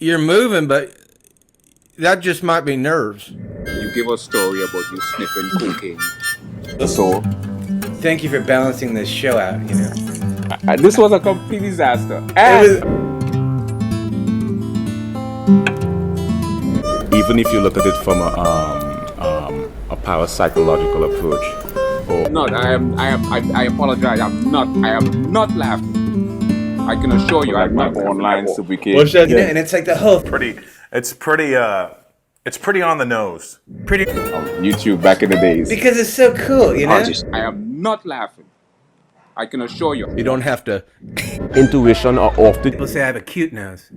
You're moving, but that just might be nerves. You give a story about you sniffing cocaine. So, Thank you for balancing this show out, you know. This was a complete disaster. Even if you look at it from a parapsychological approach. I apologize. I am not laughing. I can assure you, I'm not online subricate. You know, and it's like the whole It's pretty on the nose. pretty YouTube back in the days. because it's so cool, you know. I am not laughing. I can assure you. You don't have to. Intuition or often People say I have a cute nose.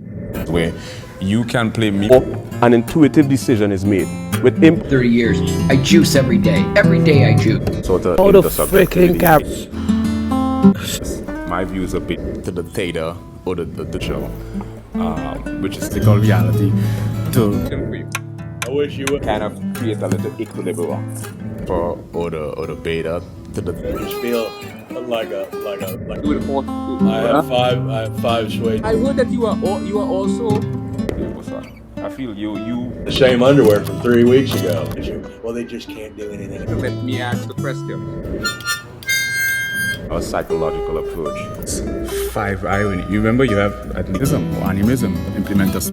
Where you can play me. an intuitive decision is made with 30 years. I juice every day. Every day I juice. Sort of all the freaking cap. My views a bit to the theta or the show, which is called reality. To I wish you would kind of create a little equilibrium. or the beta to the. Feel like a Do it all. I have five suede I heard that you are also. I feel you. the same underwear from 3 weeks ago. Well, they just can't do anything. Let me ask the question. A psychological approach. 5 irony. You remember you have animism, implement us.